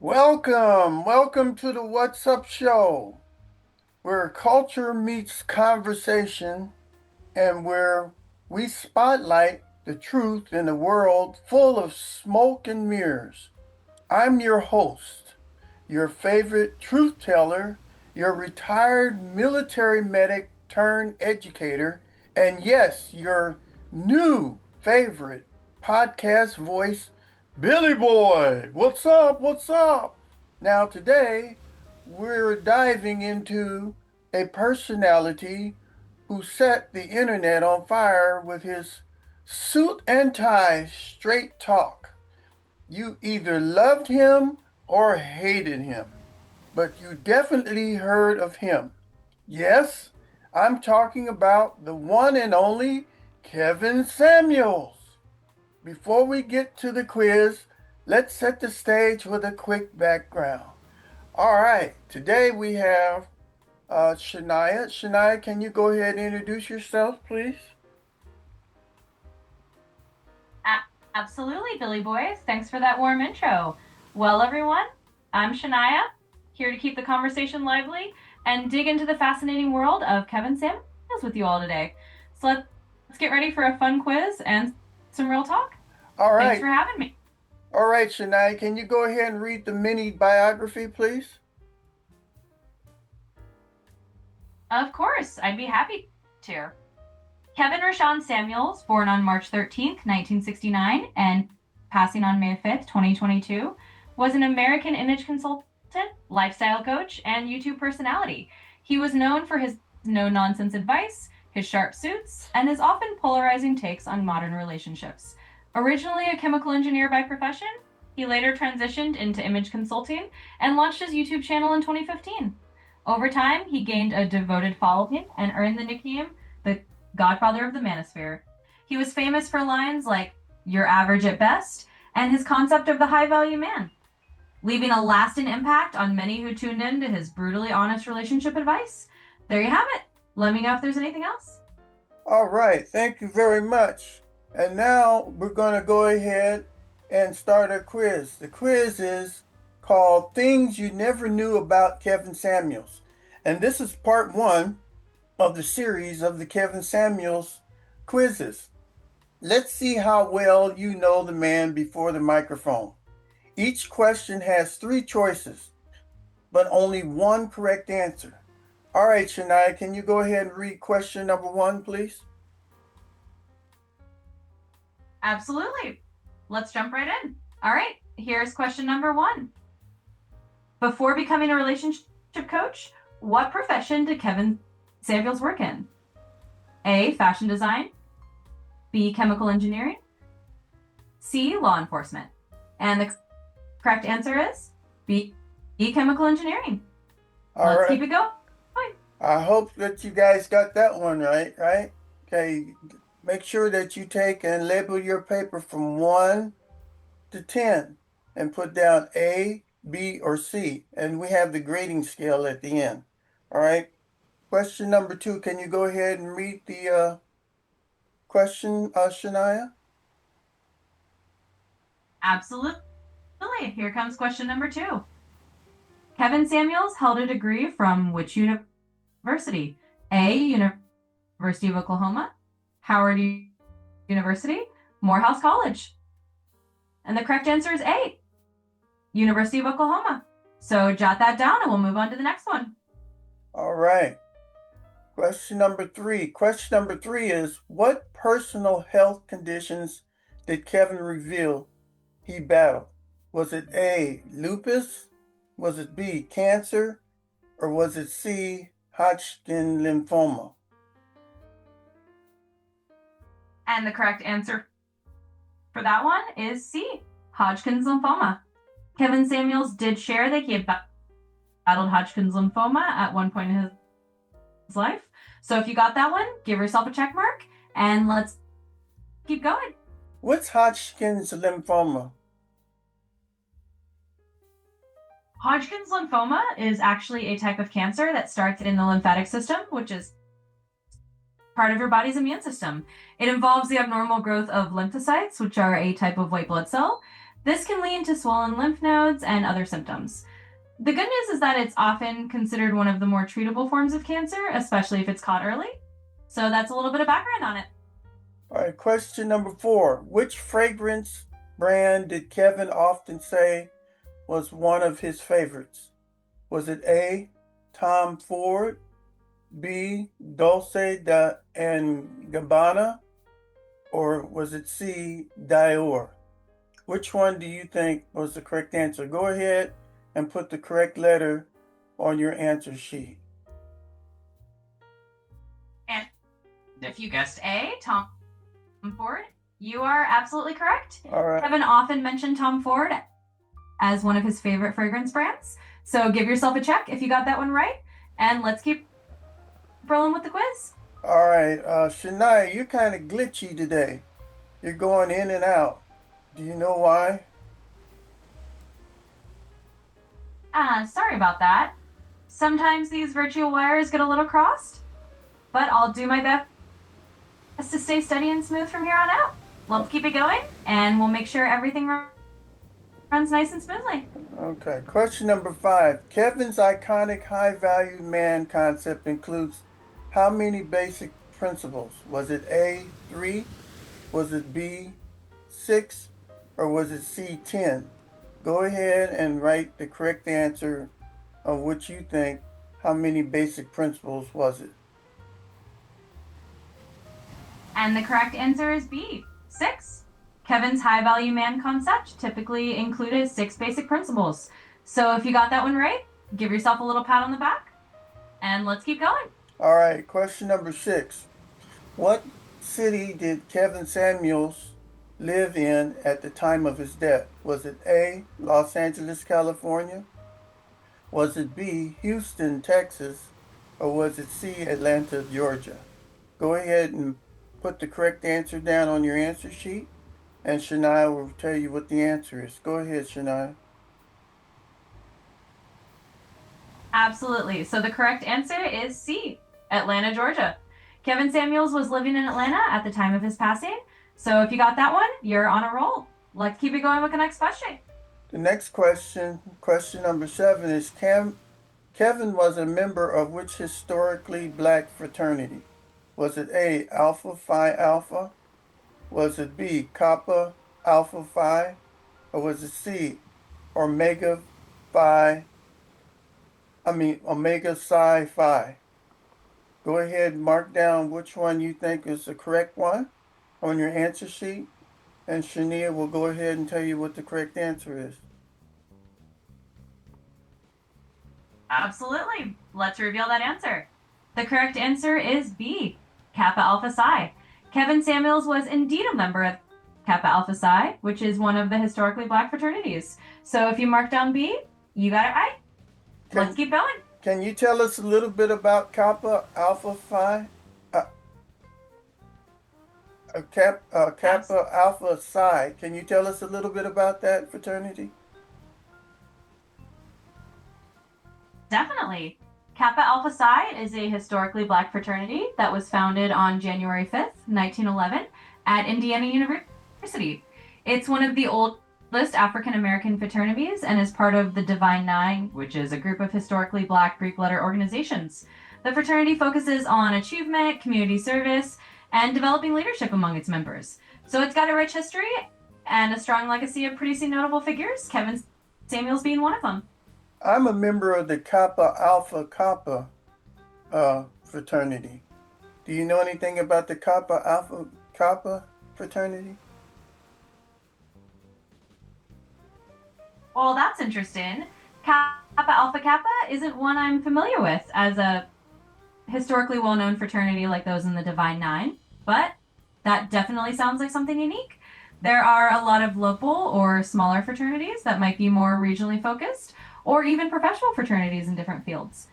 Welcome to the What's Up Show, where culture meets conversation and where we spotlight the truth in a world full of smoke and mirrors. I'm your host, your favorite truth teller, your retired military medic turned educator, and yes, your new favorite podcast voice, Billy Boy. What's up? What's up? Now, today, we're diving into a personality who set the internet on fire with his suit and tie straight talk. You either loved him or hated him, but you definitely heard of him. Yes, I'm talking about the one and only Kevin Samuels. Before we get to the quiz, let's set the stage with a quick background. All right, today we have Shania. Shania, can you go ahead and introduce yourself, please? Absolutely, Billy Boys. Thanks for that warm intro. Well, everyone, I'm Shania, here to keep the conversation lively and dig into the fascinating world of Kevin Samuels with you all today. So let's get ready for a fun quiz and some real talk. All Thanks right, for having me. all right, Shania, can you go ahead and read the mini biography, please? Of course, I'd be happy to. Kevin Rashawn Samuels, born on March 13th, 1969, and passing on May 5th, 2022, was an American image consultant, lifestyle coach, and YouTube personality. He was known for his no nonsense advice, his sharp suits, and his often polarizing takes on modern relationships. Originally a chemical engineer by profession, he later transitioned into image consulting and launched his YouTube channel in 2015. Over time, he gained a devoted following and earned the nickname the Godfather of the Manosphere. He was famous for lines like, "You're average at best," and his concept of the high value man, leaving a lasting impact on many who tuned in to his brutally honest relationship advice. There you have it. Let me know if there's anything else. All right, thank you very much. And now we're going to go ahead and start a quiz. The quiz is called Things You Never Knew About Kevin Samuels. And this is part one of the series of the Kevin Samuels quizzes. Let's see how well you know the man before the microphone. Each question has three choices, but only one correct answer. All right, Shania, can you go ahead and read question number one, please? Absolutely. Let's jump right in. All right, here's question number one. Before becoming a relationship coach, what profession did Kevin Samuels work in? A, fashion design, B, chemical engineering, C, law enforcement. And the correct answer is B, chemical engineering. All Let's right. keep it going. I hope that you guys got that one right? Okay, make sure that you take and label your paper from 1 to 10 and put down A, B, or C. And we have the grading scale at the end. All right. Question number two. Can you go ahead and read the question, Shania? Absolutely. Here comes question number two. Kevin Samuels held a degree from which university? A, University of Oklahoma, Howard University, Morehouse College. And the correct answer is A, University of Oklahoma. So jot that down and we'll move on to the next one. All right. Question number three. Question number three is, what personal health conditions did Kevin reveal he battled? Was it A, lupus? Was it B, cancer? Or was it C, Hodgkin lymphoma? And the correct answer for that one is C, Hodgkin's lymphoma. Kevin Samuels did share that he had battled Hodgkin's lymphoma at one point in his life. So if you got that one, give yourself a check mark and let's keep going. What's Hodgkin's lymphoma? Hodgkin's lymphoma is actually a type of cancer that starts in the lymphatic system, which is part of your body's immune system. It involves the abnormal growth of lymphocytes, which are a type of white blood cell This can lead to swollen lymph nodes and other symptoms. The good news is that it's often considered one of the more treatable forms of cancer, especially if it's caught early. So that's a little bit of background on it. All right, question number 4. Which fragrance brand did Kevin often say was one of his favorites? Was it A, Tom Ford, B, Dolce and Gabbana, or was it C, Dior? Which one do you think was the correct answer? Go ahead and put the correct letter on your answer sheet. And if you guessed A, Tom Ford, you are absolutely correct. All right. Kevin often mentioned Tom Ford as one of his favorite fragrance brands. So give yourself a check if you got that one right. And let's keep rolling with the quiz. All right. Shania, you're kind of glitchy today. You're going in and out. Do you know why? Sorry about that. Sometimes these virtual wires get a little crossed, but I'll do my best to stay steady and smooth from here on out. Let's keep it going, and we'll make sure everything runs nice and smoothly. Okay. Question number 5. Kevin's iconic high-value man concept includes how many basic principles? Was it A, 3? Was it B, 6? Or was it C, 10? Go ahead and write the correct answer of what you think. How many basic principles was it? And the correct answer is B, 6. Kevin's high value man concept typically included 6 basic principles. So if you got that one right, give yourself a little pat on the back, and let's keep going. All right, question number 6. What city did Kevin Samuels live in at the time of his death? Was it A, Los Angeles, California? Was it B, Houston, Texas? Or was it C, Atlanta, Georgia? Go ahead and put the correct answer down on your answer sheet, and Shania will tell you what the answer is. Go ahead, Shania. Absolutely. So the correct answer is C, Atlanta, Georgia. Kevin Samuels was living in Atlanta at the time of his passing. So if you got that one, you're on a roll. Let's keep it going with the next question. The next question number 7, is Kevin was a member of which historically black fraternity? Was it A, Alpha Phi Alpha? Was it B, Kappa Alpha Phi? Or was it C, Omega Psi Phi? Go ahead and mark down which one you think is the correct one on your answer sheet, and Shania will go ahead and tell you what the correct answer is. Absolutely. Let's reveal that answer. The correct answer is B, Kappa Alpha Psi. Kevin Samuels was indeed a member of Kappa Alpha Psi, which is one of the historically black fraternities. So if you mark down B, you got it right. Let's keep going. Can you tell us a little bit about Kappa Alpha Phi? Kappa Alpha Psi. Can you tell us a little bit about that fraternity? Definitely. Kappa Alpha Psi is a historically black fraternity that was founded on January 5th, 1911, at Indiana University. It's one of the oldest African American fraternities and is part of the Divine Nine, which is a group of historically black Greek letter organizations. The fraternity focuses on achievement, community service, and developing leadership among its members. So it's got a rich history and a strong legacy of producing notable figures, Kevin Samuels being one of them. I'm a member of the Kappa Alpha Kappa fraternity. Do you know anything about the Kappa Alpha Kappa fraternity? Well, that's interesting. Kappa Alpha Kappa isn't one I'm familiar with as a historically well-known fraternity like those in the Divine Nine, but that definitely sounds like something unique. There are a lot of local or smaller fraternities that might be more regionally focused, or even professional fraternities in different fields.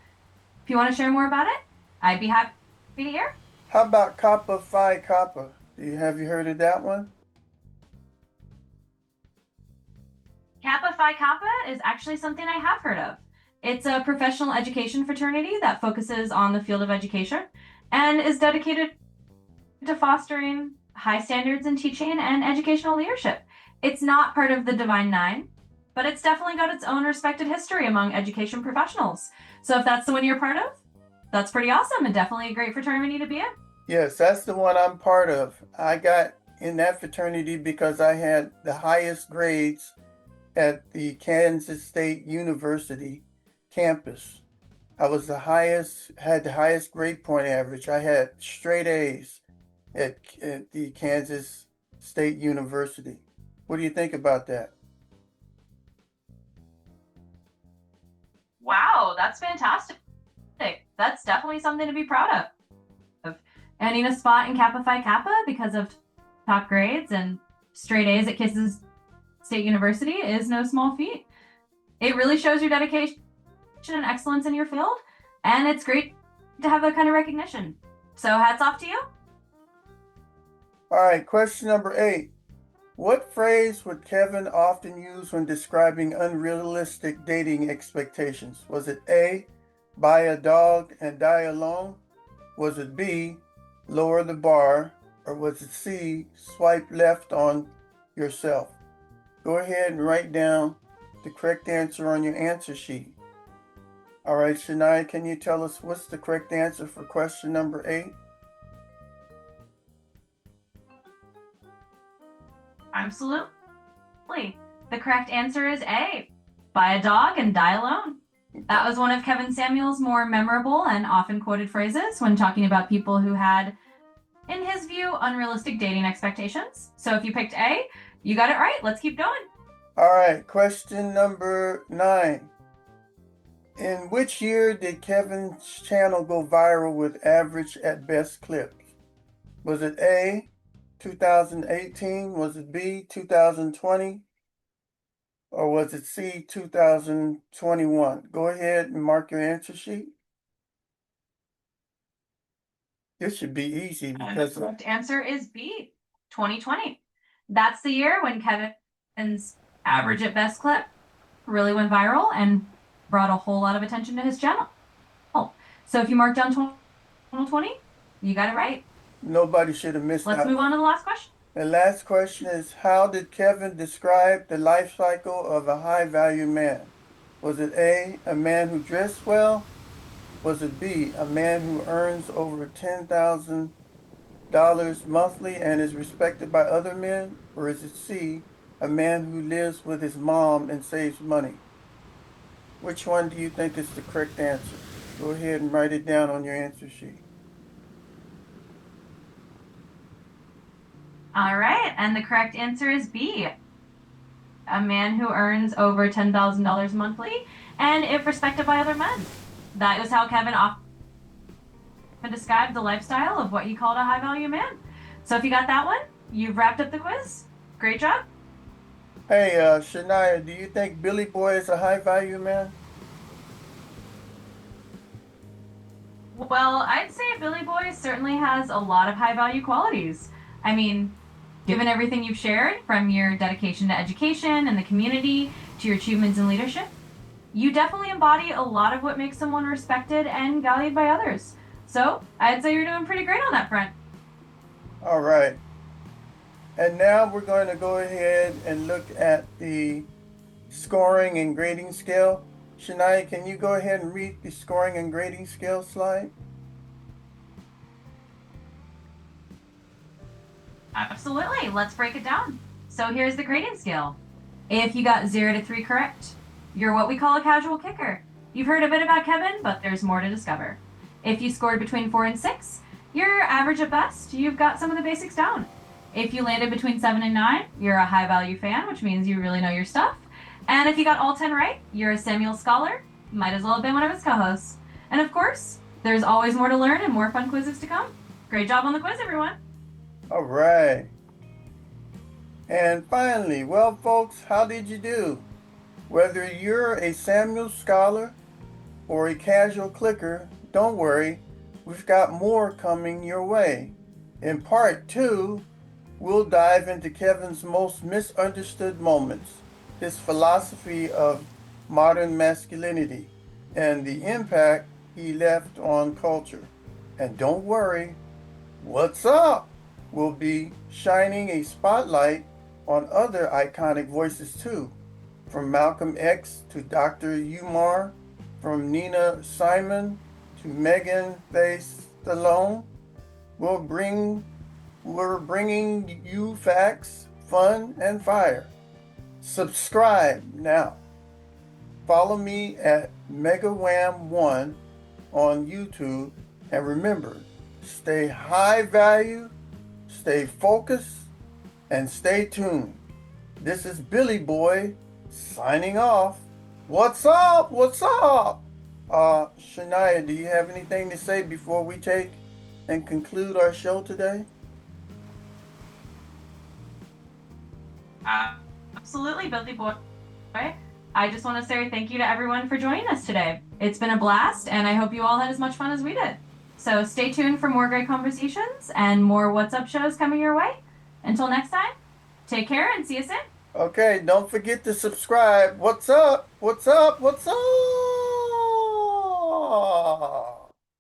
If you want to share more about it, I'd be happy to hear. How about Kappa Phi Kappa? Have you heard of that one? Kappa Phi Kappa is actually something I have heard of. It's a professional education fraternity that focuses on the field of education and is dedicated to fostering high standards in teaching and educational leadership. It's not part of the Divine Nine, but it's definitely got its own respected history among education professionals. So if that's the one you're part of, that's pretty awesome and definitely a great fraternity to be in. Yes, that's the one I'm part of. I got in that fraternity because I had the highest grades at the Kansas State University campus. I was had the highest grade point average. I had straight A's at the Kansas State University. What do you think about that? Wow, that's fantastic. That's definitely something to be proud of. Earning a spot in Kappa Phi Kappa because of top grades and straight A's at Kansas State University is no small feat. It really shows your dedication and excellence in your field, and it's great to have that kind of recognition. So hats off to you. All right, question number 8. What phrase would Kevin often use when describing unrealistic dating expectations? Was it A, buy a dog and die alone? Was it B, lower the bar? Or was it C, swipe left on yourself? Go ahead and write down the correct answer on your answer sheet. All right, Shania, can you tell us what's the correct answer for question number 8? Absolutely. The correct answer is A, buy a dog and die alone. That was one of Kevin Samuels' more memorable and often quoted phrases when talking about people who had, in his view, unrealistic dating expectations. So if you picked A, you got it right. Let's keep going. All right, question number 9. In which year did Kevin's channel go viral with average at best clips? Was it A, 2018? Was it B, 2020? Or was it C, 2021? Go ahead and mark your answer sheet. This should be easy because the correct answer is B, 2020. That's the year when Kevin's average at best clip really went viral and brought a whole lot of attention to his channel. So if you mark down 2020, you got it right. Nobody should have missed Let's out. move on to the last question. The last question is, how did Kevin describe the life cycle of a high-value man? Was it A, a man who dressed well? Was it B, a man who earns over $10,000 monthly and is respected by other men? Or is it C, a man who lives with his mom and saves money? Which one do you think is the correct answer? Go ahead and write it down on your answer sheet. All right, and the correct answer is B, a man who earns over $10,000 monthly and is respected by other men. That was how Kevin often described the lifestyle of what he called a high-value man. So if you got that one, you've wrapped up the quiz. Great job. Hey, Shania, do you think Billy Boy is a high-value man? Well, I'd say Billy Boy certainly has a lot of high-value qualities. I mean, given everything you've shared, from your dedication to education and the community to your achievements in leadership, you definitely embody a lot of what makes someone respected and valued by others. So I'd say you're doing pretty great on that front. All right. And now we're going to go ahead and look at the scoring and grading scale. Shania, can you go ahead and read the scoring and grading scale slide? Absolutely. Let's break it down. So here's the grading scale. If you got 0 to 3 correct, you're what we call a casual kicker. You've heard a bit about Kevin, but there's more to discover. If you scored between 4 and 6, you're average at best. You've got some of the basics down. If you landed between 7 and 9, you're a high value fan, which means you really know your stuff. And if you got all 10 right, you're a Samuel scholar. Might as well have been one of his co-hosts. And of course, there's always more to learn and more fun quizzes to come. Great job on the quiz, everyone. All right. And finally, well, folks, how did you do? Whether you're a Samuel scholar or a casual clicker, don't worry, we've got more coming your way. In part 2, we'll dive into Kevin's most misunderstood moments, his philosophy of modern masculinity, and the impact he left on culture. And don't worry, What's Up will be shining a spotlight on other iconic voices too, from Malcolm X to Dr. Umar, from Nina Simon to Megan Thee Stallion. We're bringing you facts, fun, and fire. Subscribe now. Follow me at MegaWham1 on YouTube, and remember, stay high value, stay focused, and stay tuned. This is Billy Boy signing off. What's up? What's up? Shania, do you have anything to say before we take and conclude our show today? Absolutely, Billy Boy. I just want to say thank you to everyone for joining us today. It's been a blast, and I hope you all had as much fun as we did. So stay tuned for more great conversations and more What's Up shows coming your way. Until next time, take care and see you soon. Okay, don't forget to subscribe. What's up? What's up? What's up?